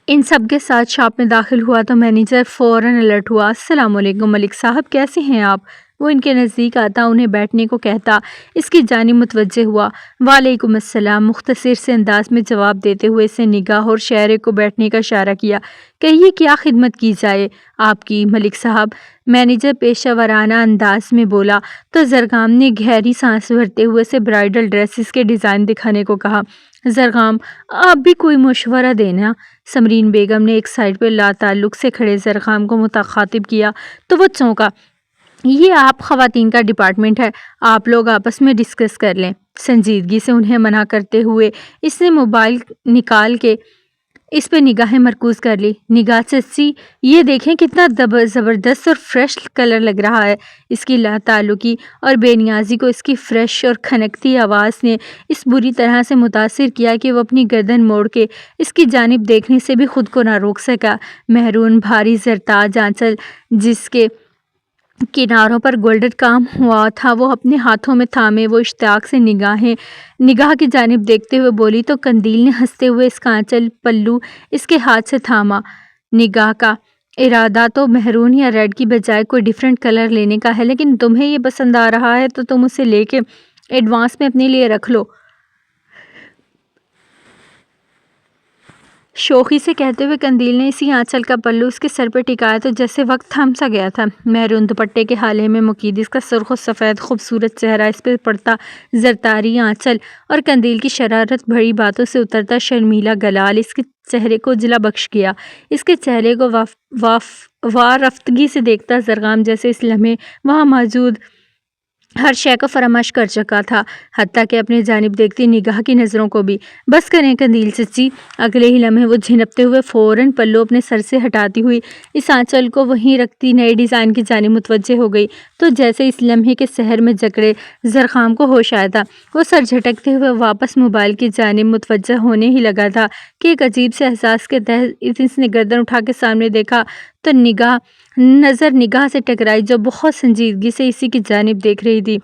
ان سب کے ساتھ شاپ میں داخل ہوا تو مینیجر فوراً الرٹ ہوا۔ السلام علیکم ملک صاحب، کیسے ہیں آپ؟ وہ ان کے نزدیک آتا انہیں بیٹھنے کو کہتا اس کی جانب متوجہ ہوا۔ وعلیکم السلام، مختصر سے انداز میں جواب دیتے ہوئے اسے نگاہ اور شہرے کو بیٹھنے کا اشارہ کیا۔ کہیے کیا خدمت کی جائے آپ کی ملک صاحب؟ مینیجر پیشہ ورانہ انداز میں بولا تو زرغام نے گہری سانس بھرتے ہوئے اسے برائڈل ڈریسز کے ڈیزائن دکھانے کو کہا۔ زرغام، آپ بھی کوئی مشورہ دینا؟ سمرین بیگم نے ایک سائڈ پہ لا تعلق سے کھڑے زرغام کو مخاطب کیا تو وہ چونکا۔ یہ آپ خواتین کا ڈپارٹمنٹ ہے، آپ لوگ آپس میں ڈسکس کر لیں۔ سنجیدگی سے انہیں منع کرتے ہوئے اس نے موبائل نکال کے اس پہ نگاہیں مرکوز کر لی۔ نگاہ چچی، یہ دیکھیں کتنا زبردست اور فریش کلر لگ رہا ہے۔ اس کی لا تعلقی اور بے نیازی کو اس کی فریش اور کھنکتی آواز نے اس بری طرح سے متاثر کیا کہ وہ اپنی گردن موڑ کے اس کی جانب دیکھنے سے بھی خود کو نہ روک سکا۔ مہرون بھاری زرتاج آنچل جس کے کناروں پر گولڈن کام ہوا تھا وہ اپنے ہاتھوں میں تھامے وہ اشتیاق سے نگاہ کی جانب دیکھتے ہوئے بولی تو قندیل نے ہنستے ہوئے اس کا آنچل پلو اس کے ہاتھ سے تھاما۔ نگاہ کا ارادہ تو مہرون یا ریڈ کی بجائے کوئی ڈیفرنٹ کلر لینے کا ہے، لیکن تمہیں یہ پسند آ رہا ہے تو تم اسے لے کے ایڈوانس میں اپنے لیے رکھ لو، شوخی سے کہتے ہوئے قندیل نے اسی آنچل کا پلو اس کے سر پہ ٹکایا تو جیسے وقت تھم سا گیا تھا۔ مہرون دوپٹے کے حالے میں مقید اس کا سرخ و سفید خوبصورت چہرہ، اس پہ پڑتا زرتاری آنچل اور قندیل کی شرارت بھری باتوں سے اترتا شرمیلا گلال اس کے چہرے کو جلا بخش گیا۔ اس کے چہرے کو وارفتگی سے دیکھتا زرغام جیسے اس لمحے وہاں موجود ہر شے کو فراموش کر چکا تھا، حتیٰ کہ اپنے جانب دیکھتی نگاہ کی نظروں کو بھی۔ بس کریں قندیل چچی۔ اگلے ہی لمحے وہ جھنپتے ہوئے فوراً پلو اپنے سر سے ہٹاتی ہوئی اس آنچل کو وہیں رکھتی نئے ڈیزائن کی جانب متوجہ ہو گئی۔ تو جیسے اس لمحے کے سحر میں جکڑے زرخام کو ہوش آیا تھا، وہ سر جھٹکتے ہوئے واپس موبائل کی جانب متوجہ ہونے ہی لگا تھا کہ ایک عجیب سے احساس کے تحت اس نے گردن اٹھا کے سامنے دیکھا تو نظر نگاہ سے ٹکرائی جو بہت سنجیدگی سے اسی کی جانب دیکھ رہی تھی۔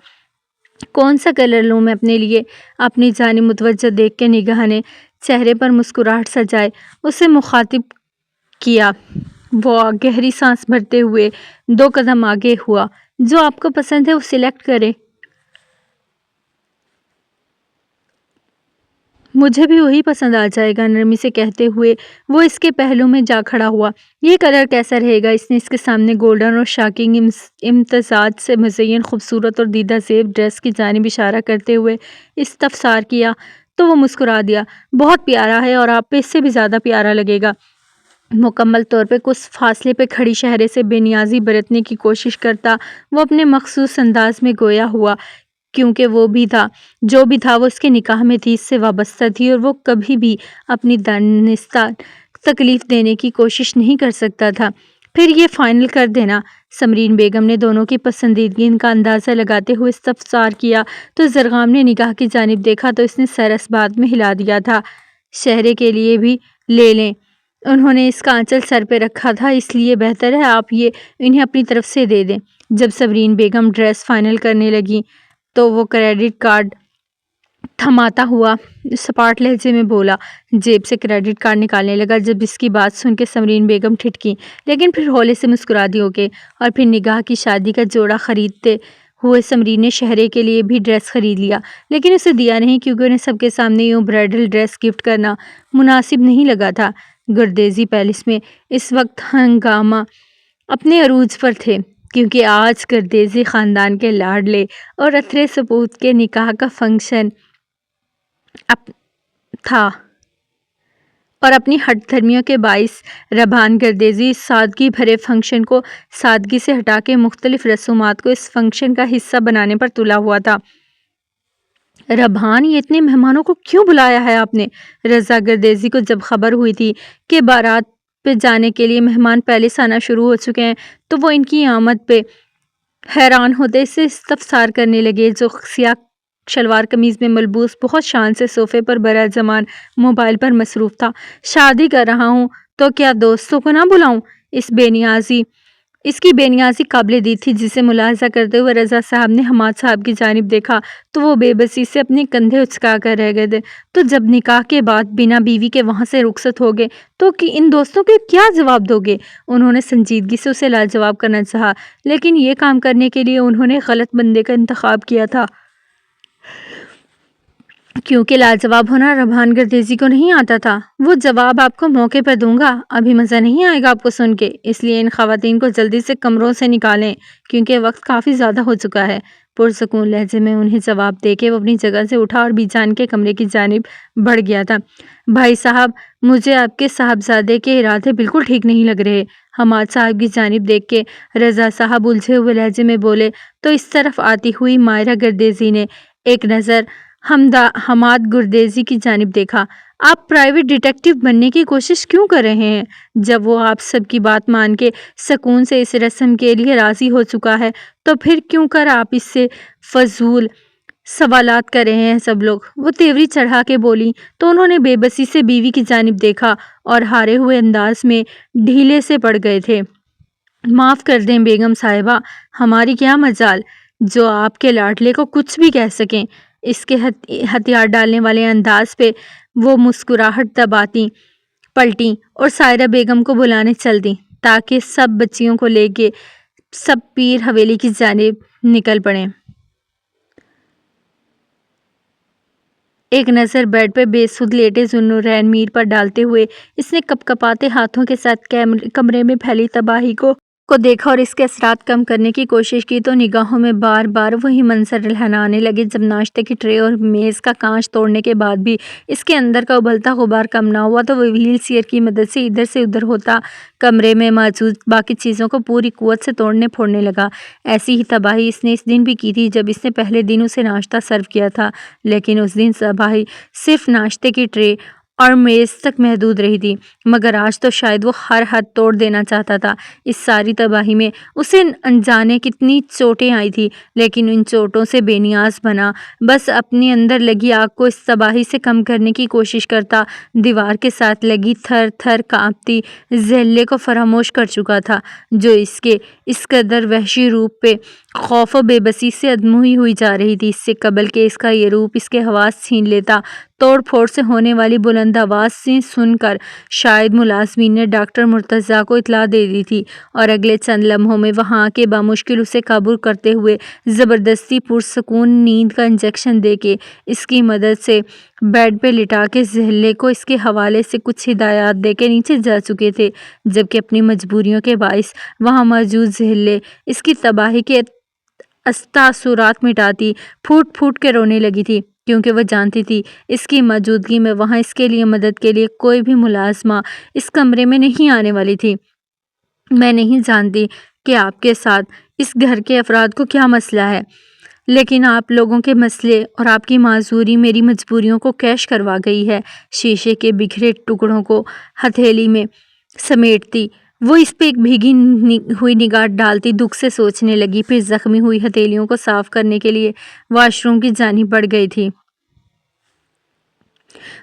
کون سا کلر لوں میں اپنے لیے؟ اپنی جانب متوجہ دیکھ کے نگاہ نے چہرے پر مسکراہٹ سجائے اسے مخاطب کیا۔ وہ گہری سانس بھرتے ہوئے 2 قدم آگے ہوا۔ جو آپ کو پسند ہے وہ سلیکٹ کریں۔ مجھے بھی وہی پسند آ جائے گا، نرمی سے کہتے ہوئے وہ اس کے پہلو میں جا کھڑا ہوا۔ یہ کلر کیسا رہے گا؟ اس نے اس کے سامنے گولڈن اور شاکنگ امتزاج سے مزین خوبصورت اور دیدہ زیب ڈریس کی جانب اشارہ کرتے ہوئے استفسار کیا تو وہ مسکرا دیا۔ بہت پیارا ہے اور آپ پہ اس سے بھی زیادہ پیارا لگے گا۔ مکمل طور پہ کچھ فاصلے پہ کھڑی شہرے سے بے نیازی برتنے کی کوشش کرتا وہ اپنے مخصوص انداز میں گویا ہوا، کیونکہ جو بھی تھا وہ اس کے نکاح میں تھی، اس سے وابستہ تھی اور وہ کبھی بھی اپنی دانستہ تکلیف دینے کی کوشش نہیں کر سکتا تھا۔ پھر یہ فائنل کر دینا۔ سمرین بیگم نے دونوں کی پسندیدگی کا اندازہ لگاتے ہوئے استفسار کیا تو زرخام نے نگاہ کی جانب دیکھا تو اس نے سر اس بات میں ہلا دیا تھا۔ شہرے کے لیے بھی لے لیں، انہوں نے اس کا آنچل سر پہ رکھا تھا، اس لیے بہتر ہے آپ انہیں اپنی طرف سے دے دیں۔ جب سمرین بیگم ڈریس فائنل کرنے لگی تو وہ کریڈٹ کارڈ تھماتا ہوا سپاٹ لہجے میں بولا، جیب سے کریڈٹ کارڈ نکالنے لگا۔ جب اس کی بات سن کے سمرین بیگم ٹھٹکی، لیکن پھر ہولے سے مسکرا دی اوکے، اور پھر نگاہ کی شادی کا جوڑا خریدتے ہوئے سمرین نے شہرے کے لیے بھی ڈریس خرید لیا، لیکن اسے دیا نہیں کیونکہ انہیں سب کے سامنے یوں برائڈل ڈریس گفٹ کرنا مناسب نہیں لگا تھا۔ گردیزی پیلس میں اس وقت ہنگامہ اپنے عروج پر تھے، کیونکہ آج گردیزی خاندان کے لاڈلے اور اتھرے سپوت کے نکاح کا فنکشن تھا، اور اپنی ہٹ دھرمیوں کے باعث ربحان گردیزی اس سادگی بھرے فنکشن کو سادگی سے ہٹا کے مختلف رسومات کو اس فنکشن کا حصہ بنانے پر تلا ہوا تھا۔ ربحان، یہ اتنے مہمانوں کو کیوں بلایا ہے آپ نے؟ رضا گردیزی کو جب خبر ہوئی تھی کہ بارات پہ جانے کے لیے مہمان پہلے سے آنا شروع ہو چکے ہیں تو وہ ان کی آمد پہ حیران ہوتے اس سے استفسار کرنے لگے، جو سیاہ شلوار قمیض میں ملبوس بہت شان سے صوفے پر برازمان موبائل پر مصروف تھا۔ شادی کر رہا ہوں تو کیا دوستوں کو نہ بلاؤں؟ اس کی بے نیازی قابل دید تھی، جسے ملاحظہ کرتے ہوئے رضا صاحب نے حماد صاحب کی جانب دیکھا تو وہ بے بسی سے اپنے کندھے اچکا کر رہ گئے تھے۔ تو جب نکاح کے بعد بنا بیوی کے وہاں سے رخصت ہو گئے تو ان دوستوں کو کیا جواب دو گے؟ انہوں نے سنجیدگی سے اسے لاجواب کرنا چاہا، لیکن یہ کام کرنے کے لیے انہوں نے غلط بندے کا انتخاب کیا تھا، کیونکہ لاجواب ہونا ربحان گردیزی کو نہیں آتا تھا۔ وہ جواب آپ کو موقع پر دوں گا، ابھی مزہ نہیں آئے گا آپ کو سن کے، اس لیے ان خواتین کو جلدی سے کمروں سے نکالیں کیونکہ وقت کافی زیادہ ہو چکا ہے۔ پرسکون لہجے میں انہیں جواب دے کے وہ اپنی جگہ سے اٹھا اور بیجان کے کمرے کی جانب بڑھ گیا تھا۔ بھائی صاحب، مجھے آپ کے صاحبزادے کے ارادے بالکل ٹھیک نہیں لگ رہے، حماد صاحب کی جانب دیکھ کے رضا صاحب الجھے ہوئے لہجے میں بولے تو اس طرف آتی ہوئی مائرہ گردیزی نے ایک نظر حماد گردیزی کی جانب دیکھا۔ آپ پرائیویٹ ڈیٹیکٹیو بننے کی کوشش کیوں کر رہے ہیں؟ جب وہ آپ سب کی بات مان کے سکون سے اس رسم کے لیے راضی ہو چکا ہے تو پھر کیوں کر آپ اس سے فضول سوالات کر رہے ہیں سب لوگ؟ وہ تیوری چڑھا کے بولی تو انہوں نے بے بسی سے بیوی کی جانب دیکھا اور ہارے ہوئے انداز میں ڈھیلے سے پڑ گئے تھے۔ معاف کر دیں بیگم صاحبہ، ہماری کیا مجال جو آپ کے لاڈلے کو کچھ بھی کہہ سکیں۔ اس کے ہتھیار ڈالنے والے انداز پہ وہ مسکراہٹ دباتی پلٹیں اور سائرہ بیگم کو بلانے چل دیں تاکہ سب بچیوں کو لے کے سب پیر حویلی کی جانب نکل پڑیں۔ ایک نظر بیڈ پہ بے سدھ لیٹے ذوالنورین میر پر ڈالتے ہوئے اس نے کپکپاتے ہاتھوں کے ساتھ کمرے میں پھیلی تباہی کو کو دیکھا اور اس کے اثرات کم کرنے کی کوشش کی تو نگاہوں میں بار بار وہی منظر رہنے لگے جب ناشتے کی ٹرے اور میز کا کانچ توڑنے کے بعد بھی اس کے اندر کا ابلتا غبار کم نہ ہوا تو وہ وہیل چیئر کی مدد سے ادھر سے ادھر ہوتا کمرے میں موجود باقی چیزوں کو پوری قوت سے توڑنے پھوڑنے لگا۔ ایسی ہی تباہی اس نے اس دن بھی کی تھی جب اس نے پہلے دن اسے ناشتہ سرو کیا تھا، لیکن اس دن تباہی صرف ناشتے کی ٹرے اور میز تک محدود رہی تھی، مگر آج تو شاید وہ ہر حد توڑ دینا چاہتا تھا۔ اس ساری تباہی میں اسے انجانے کتنی چوٹیں آئی تھی، لیکن ان چوٹوں سے بے نیاز بنا بس اپنے اندر لگی آگ کو اس تباہی سے کم کرنے کی کوشش کرتا دیوار کے ساتھ لگی تھر تھر کانپتی زہلے کو فراموش کر چکا تھا، جو اس کے اس قدر وحشی روپ پہ خوف و بے بسی سے ادموئی ہوئی جا رہی تھی۔ اس سے قبل کہ اس کا یہ روپ اس کے حواس چھین لیتا، توڑ پھوڑ سے ہونے والی بلند آواز سے سن کر شاید ملازمین نے ڈاکٹر مرتضیٰ کو اطلاع دے دی تھی، اور اگلے چند لمحوں میں وہاں آ کے بامشکل اسے قابو کرتے ہوئے زبردستی پرسکون نیند کا انجیکشن دے کے اس کی مدد سے بیڈ پہ لٹا کے زہلے کو اس کے حوالے سے کچھ ہدایات دے کے نیچے جا چکے تھے، جبکہ اپنی مجبوریوں کے باعث وہاں موجود زہلے اس کی تباہی کے تاثرات مٹاتی پھوٹ پھوٹ کے رونے لگی تھی، کیونکہ وہ جانتی تھی اس کی موجودگی میں وہاں اس کے لیے مدد کے لیے کوئی بھی ملازمہ اس کمرے میں نہیں آنے والی تھی۔ میں نہیں جانتی کہ آپ کے ساتھ اس گھر کے افراد کو کیا مسئلہ ہے، لیکن آپ لوگوں کے مسئلے اور آپ کی معذوری میری مجبوریوں کو کیش کروا گئی ہے۔ شیشے کے بکھرے ٹکڑوں کو ہتھیلی میں سمیٹتی وہ اس پہ ایک بھیگی ہوئی نگاہ ڈالتی دکھ سے سوچنے لگی، پھر زخمی ہوئی ہتھیلیوں کو صاف کرنے کے لیے واش روم کی جانب بڑھ گئی تھی۔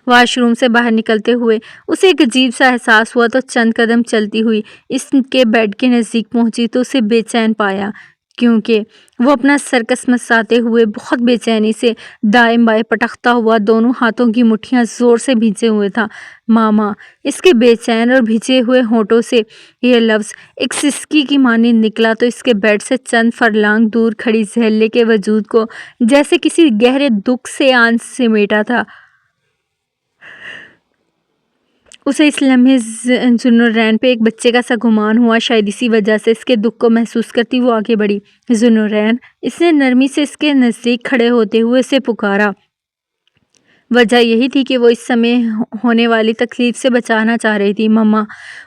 واش روم سے باہر نکلتے ہوئے اسے ایک عجیب سا احساس ہوا تو چند قدم چلتی ہوئی اس کے بیڈ کے نزدیک پہنچی تو اسے بے چین پایا، کیونکہ وہ اپنا سر کسمساتے ہوئے بہت بے چینی سے دائیں بائیں پٹکتا ہوا دونوں ہاتھوں کی مٹھیاں زور سے بھینچے ہوئے تھا۔ ماما! اس کے بے چین اور بھیجے ہوئے ہونٹوں سے یہ لفظ ایک سسکی کی مانند نکلا تو اس کے بیڈ سے چند فرلانگ دور کھڑی زہلے کے وجود کو جیسے کسی گہرے دکھ سے آن سمیٹا تھا۔ اسے اس لمحے ذوالنورین پہ ایک بچے کا سا گمان ہوا، شاید اسی وجہ سے اس کے دکھ کو محسوس کرتی وہ آگے بڑھی۔ ذوالنورین! اس نے نرمی سے اس کے نزدیک کھڑے ہوتے ہوئے اسے پکارا۔ وجہ یہی تھی کہ وہ اس سمے ہونے والی تکلیف سے بچانا چاہ رہی تھی۔ مما!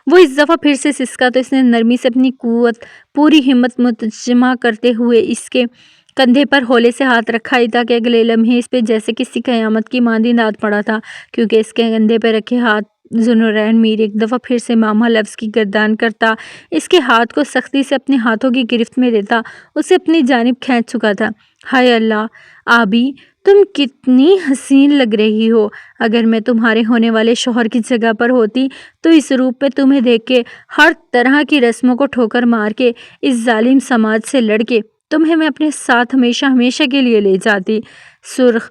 وہ اس دفعہ پھر سے سسکا تو اس نے نرمی سے اپنی قوت پوری ہمت متجمع کرتے ہوئے اس کے کندھے پر ہولے سے ہاتھ رکھا ہی تھا کہ اگلے لمحے اس پہ جیسے کسی قیامت کی مانند آن پڑا تھا، کیونکہ اس کے کندھے پہ رکھے ہاتھ ذوالنورین میر ایک دفعہ پھر سے ماما لفظ کی گردان کرتا اس کے ہاتھ کو سختی سے اپنے ہاتھوں کی گرفت میں لیتا اسے اپنی جانب کھینچ چکا تھا۔ ہائے اللہ! آبی! تم کتنی حسین لگ رہی ہو! اگر میں تمہارے ہونے والے شوہر کی جگہ پر ہوتی تو اس روپ پہ تمہیں دیکھ کے، ہر طرح کی رسموں کو ٹھوکر مار کے، اس ظالم سماج سے لڑ کے تمہیں میں اپنے ساتھ ہمیشہ ہمیشہ کے لیے لے جاتی۔ سرخ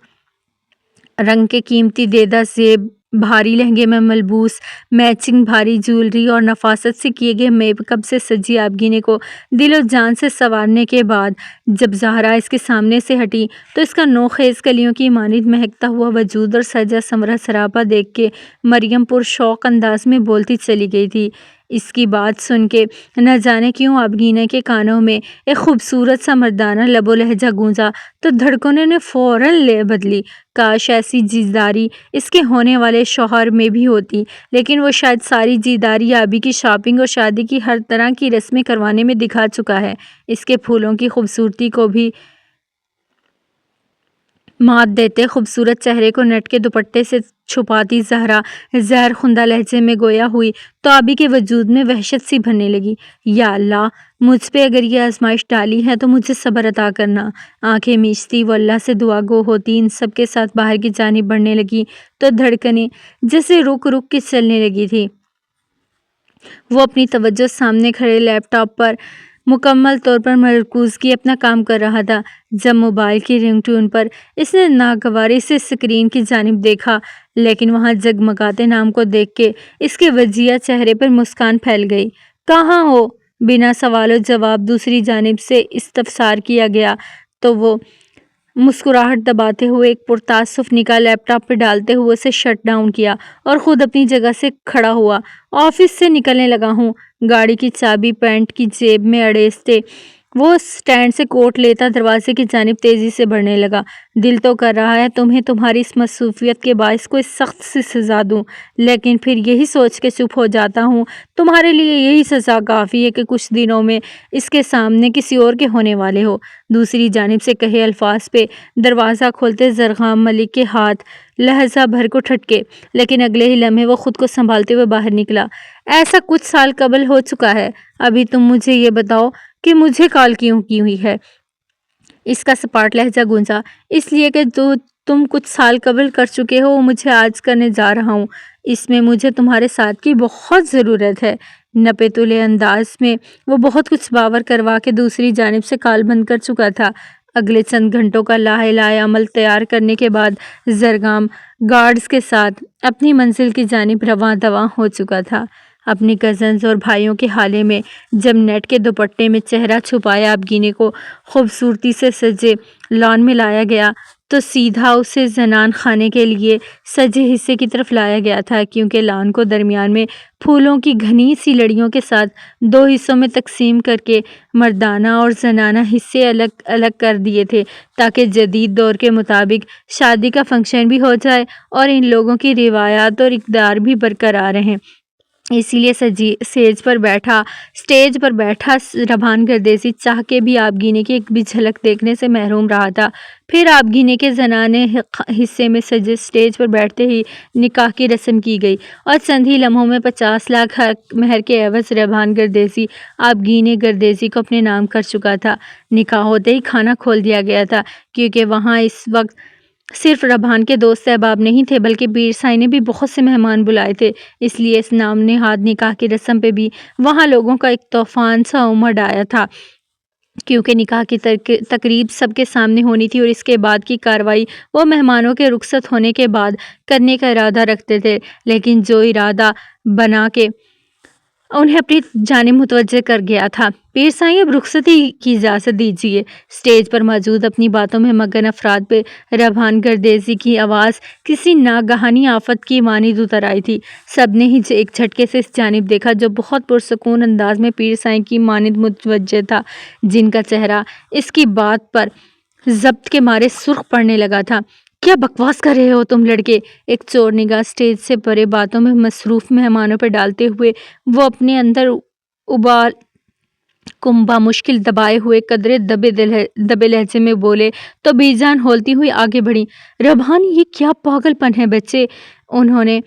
رنگ کے قیمتی دیدہ زیب، بھاری لہنگے میں ملبوس میچنگ بھاری جیولری اور نفاست سے کیے گئے میک اپ سے سجی آبگینے کو دل و جان سے سنوارنے کے بعد جب زہرا اس کے سامنے سے ہٹی تو اس کا نوخیز کلیوں کی مانند مہکتا ہوا وجود اور سجا سنورا سراپا دیکھ کے مریم پرشوق انداز میں بولتی چلی گئی تھی۔ اس کی بات سن کے نہ جانے کیوں آبگینہ کے کانوں میں ایک خوبصورت سا مردانہ لب و لہجہ گونجا تو دھڑکنوں نے فوراً لے بدلی۔ کاش ایسی جیداری اس کے ہونے والے شوہر میں بھی ہوتی، لیکن وہ شاید ساری جیداری آبی کی شاپنگ اور شادی کی ہر طرح کی رسمیں کروانے میں دکھا چکا ہے۔ اس کے پھولوں کی خوبصورتی کو بھی مات دیتے خوبصورت چہرے کو نیٹ کے دوپٹے سے چھپاتی زہرا زہر خندہ لہجے میں گویا ہوئی تو آبی کے وجود میں وحشت سی بھرنے لگی۔ یا اللہ! مجھ پہ اگر یہ آزمائش ڈالی ہے تو مجھے صبر عطا کرنا۔ آنکھیں میچتی وہ اللہ سے دعا گو ہوتی ان سب کے ساتھ باہر کی جانب بڑھنے لگی تو دھڑکنیں جیسے رک رک کے چلنے لگی تھی۔ وہ اپنی توجہ سامنے کھڑے لیپ ٹاپ پر مکمل طور پر مرکوز کیے اپنا کام کر رہا تھا جب موبائل کی رنگ ٹون پر اس نے ناگواری سے اسکرین کی جانب دیکھا، لیکن وہاں جگمگاتے نام کو دیکھ کے اس کے وجیہ چہرے پر مسکان پھیل گئی۔ کہاں ہو؟ بنا سوال و جواب دوسری جانب سے استفسار کیا گیا تو وہ مسکراہٹ دباتے ہوئے ایک پرتعصب نکاح لیپ ٹاپ پہ ڈالتے ہوئے اسے شٹ ڈاؤن کیا اور خود اپنی جگہ سے کھڑا ہوا۔ آفس سے نکلنے لگا ہوں۔ گاڑی کی چابی پینٹ کی جیب میں اڑیستے وہ اسٹینڈ سے کوٹ لیتا دروازے کی جانب تیزی سے بڑھنے لگا۔ دل تو کر رہا ہے تمہیں تمہاری اس مصروفیت کے باعث کوئی سخت سی سزا دوں، لیکن پھر یہی سوچ کے چپ ہو جاتا ہوں تمہارے لیے یہی سزا کافی ہے کہ کچھ دنوں میں اس کے سامنے کسی اور کے ہونے والے ہو۔ دوسری جانب سے کہے الفاظ پہ دروازہ کھولتے زرغام ملک کے ہاتھ لہجہ بھر کو ٹھٹکے، لیکن اگلے ہی لمحے وہ خود کو سنبھالتے ہوئے باہر نکلا۔ ایسا کچھ سال قبل ہو چکا ہے، ابھی تم مجھے یہ بتاؤ کہ مجھے کال کیوں کی ہوئی ہے؟ اس کا سپاٹ لہجہ گونجا۔ اس لیے کہ تم کچھ سال قبل کر چکے ہو وہ مجھے آج کرنے جا رہا ہوں۔ اس میں مجھے تمہارے ساتھ کی بہت ضرورت ہے۔ نپے تلے انداز میں وہ بہت کچھ باور کروا کے دوسری جانب سے کال بند کر چکا تھا۔ اگلے چند گھنٹوں کا لاہے لاہے عمل تیار کرنے کے بعد زرغام گارڈز کے ساتھ اپنی منزل کی جانب رواں دواں ہو چکا تھا۔ اپنی کزنز اور بھائیوں کے حالے میں جب نیٹ کے دوپٹے میں چہرہ چھپایا آبگینے کو خوبصورتی سے سجے لان میں لایا گیا تو سیدھا اسے زنان خانے کے لیے سجے حصے کی طرف لایا گیا تھا، کیونکہ لان کو درمیان میں پھولوں کی گھنی سی لڑیوں کے ساتھ دو حصوں میں تقسیم کر کے مردانہ اور زنانہ حصے الگ الگ کر دیے تھے تاکہ جدید دور کے مطابق شادی کا فنکشن بھی ہو جائے اور ان لوگوں کی روایات اور اقدار بھی برقرار رہیں۔ اسی لیے سٹیج پر بیٹھا ربحان گردیسی چاہ کے بھی آبگینے کی ایک بھی جھلک دیکھنے سے محروم رہا تھا۔ پھر آبگینے کے زنانے حصے میں سجے سٹیج پر بیٹھتے ہی نکاح کی رسم کی گئی اور چند ہی لمحوں میں 50 لاکھ مہر کے عوض ربحان گردیسی آبگینے گردیسی کو اپنے نام کر چکا تھا۔ نکاح ہوتے ہی کھانا کھول دیا گیا تھا، کیونکہ وہاں اس وقت صرف ربحان کے دوست احباب نہیں تھے بلکہ پیر سائی نے بھی بہت سے مہمان بلائے تھے۔ اس لیے اس نام نہاد نکاح کی رسم پہ بھی وہاں لوگوں کا ایک طوفان سا امڈ آیا تھا، کیونکہ نکاح کی تقریب سب کے سامنے ہونی تھی اور اس کے بعد کی کارروائی وہ مہمانوں کے رخصت ہونے کے بعد کرنے کا ارادہ رکھتے تھے، لیکن جو ارادہ بنا کے انہیں اپنی جانب متوجہ کر گیا تھا۔ پیر سائی اب رخصتی کی اجازت دیجیے۔ سٹیج پر موجود اپنی باتوں میں مگن افراد پہ ربحان گردیسی کی آواز کسی ناگہانی آفت کی مانند اتر آئی تھی۔ سب نے ہی ایک جھٹکے سے اس جانب دیکھا جو بہت پرسکون انداز میں پیر سائی کی مانند متوجہ تھا، جن کا چہرہ اس کی بات پر ضبط کے مارے سرخ پڑنے لگا تھا۔ کیا بکواس کر رہے ہو تم لڑکے؟ ایک چور نگاہ سٹیج سے پرے باتوں میں مصروف مہمانوں پر ڈالتے ہوئے وہ اپنے اندر ابال کنبہ مشکل دبائے ہوئے قدرے دبے لہجے میں بولے تو بی جان ہولتی ہوئی آگے بڑھی۔ ربحان یہ کیا پاگل پن ہے بچے؟ انہوں نے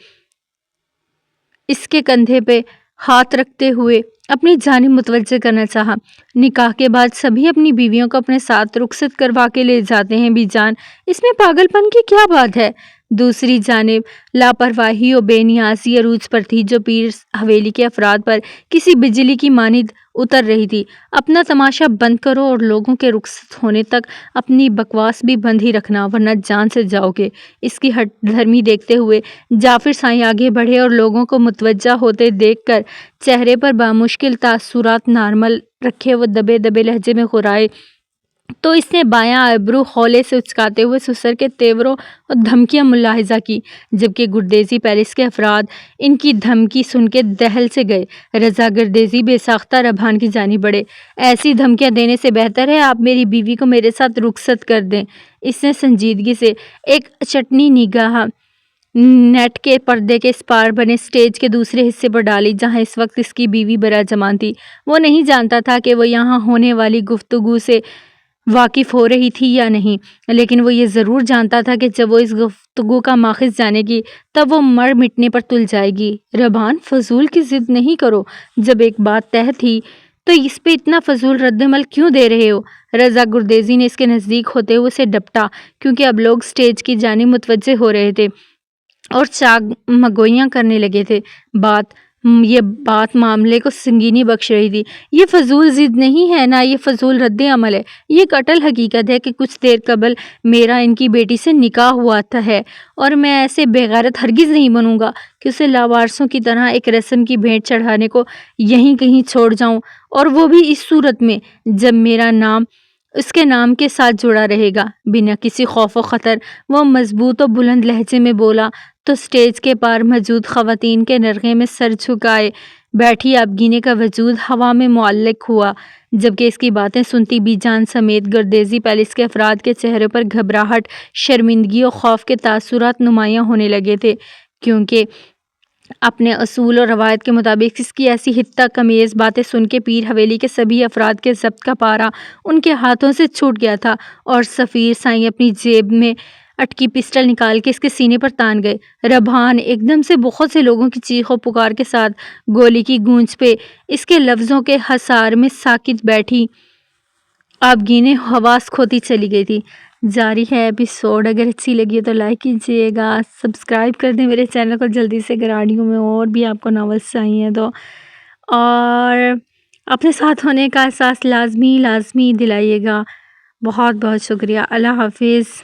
اس کے کندھے پہ ہاتھ رکھتے ہوئے اپنی جانب متوجہ کرنا چاہا۔ نکاح کے بعد سبھی اپنی بیویوں کو اپنے ساتھ رخصت کروا کے لے جاتے ہیں بی جان، اس میں پاگل پن کی کیا بات ہے؟ دوسری جانب لاپرواہی و بے نیازی عروج پر تھی جو پیر حویلی کے افراد پر کسی بجلی کی مانند اتر رہی تھی۔ اپنا تماشا بند کرو اور لوگوں کے رخصت ہونے تک اپنی بکواس بھی بند ہی رکھنا ورنہ جان سے جاؤ گے۔ اس کی ہٹ دھرمی دیکھتے ہوئے جعفر سائی آگے بڑھے اور لوگوں کو متوجہ ہوتے دیکھ کر چہرے پر بامشکل تاثرات نارمل رکھے وہ دبے دبے لہجے میں غرائے تو اس نے بایاں ابرو خولے سے اچکاتے ہوئے سسر کے تیوروں اور دھمکیاں ملاحظہ کی، جبکہ گردیسی پیلس کے افراد ان کی دھمکی سن کے دہل سے گئے۔ رضا گردیسی بے ساختہ ربحان کی جانب بڑھے۔ ایسی دھمکیاں دینے سے بہتر ہے آپ میری بیوی کو میرے ساتھ رخصت کر دیں۔ اس نے سنجیدگی سے ایک چٹنی نگاہ نیٹ کے پردے کے اس پار بنے سٹیج کے دوسرے حصے پر ڈالی جہاں اس وقت اس کی بیوی براجمان تھی۔ وہ نہیں جانتا تھا کہ وہ یہاں ہونے والی گفتگو سے واقف ہو رہی تھی یا نہیں، لیکن وہ یہ ضرور جانتا تھا کہ جب وہ اس گفتگو کا ماخذ جانے گی تب وہ مر مٹنے پر تل جائے گی۔ ربحان فضول کی ضد نہیں کرو، جب ایک بات طے تھی تو اس پہ اتنا فضول رد عمل کیوں دے رہے ہو؟ رضا گردیسی نے اس کے نزدیک ہوتے ہوئے اسے ڈپٹا، کیونکہ اب لوگ سٹیج کی جانب متوجہ ہو رہے تھے اور چاگ مگوئیاں کرنے لگے تھے۔ یہ بات معاملے کو سنگینی بخش رہی تھی۔ یہ فضول ضد نہیں ہے، نہ یہ فضول رد عمل ہے، یہ ایک اٹل حقیقت ہے کہ کچھ دیر قبل میرا ان کی بیٹی سے نکاح ہوا ہے اور میں ایسے بے غیرت ہرگز نہیں بنوں گا کہ اسے لاوارثوں کی طرح ایک رسم کی بھیٹ چڑھانے کو یہیں کہیں چھوڑ جاؤں، اور وہ بھی اس صورت میں جب میرا نام اس کے نام کے ساتھ جڑا رہے گا۔ بنا کسی خوف و خطر وہ مضبوط و بلند لہجے میں بولا تو اسٹیج کے پار موجود خواتین کے نرغے میں سر جھکائے بیٹھی آبگینے کا وجود ہوا میں معلق ہوا، جبکہ اس کی باتیں سنتی بی جان سمیت گردیزی پیلس کے افراد کے چہرے پر گھبراہٹ، شرمندگی اور خوف کے تاثرات نمایاں ہونے لگے تھے، کیونکہ اپنے اصول اور روایت کے مطابق اس کی ایسی حتہ کمیز باتیں سن کے پیر حویلی کے سبھی افراد کے ضبط کا پارا ان کے ہاتھوں سے چھوٹ گیا تھا اور سفیر سائیں اپنی جیب میں اٹکی پسٹل نکال کے اس کے سینے پر تان گئے۔ ربحان ایک دم سے بہت سے لوگوں کی چیخ و پکار کے ساتھ گولی کی گونج پہ اس کے لفظوں کے حصار میں ساکت بیٹھی آبگینیں حواس کھوتی چلی گئی تھی۔ جاری ہے ایپیسوڈ، اگر اچھی لگی ہے تو لائک کیجیے گا، سبسکرائب کر دیں میرے چینل کو جلدی سے، گراڑیوں میں اور بھی آپ کو ناولس چاہیے تو، اور اپنے ساتھ ہونے کا احساس لازمی دلائیے گا۔ بہت بہت شکریہ۔ اللہ حافظ۔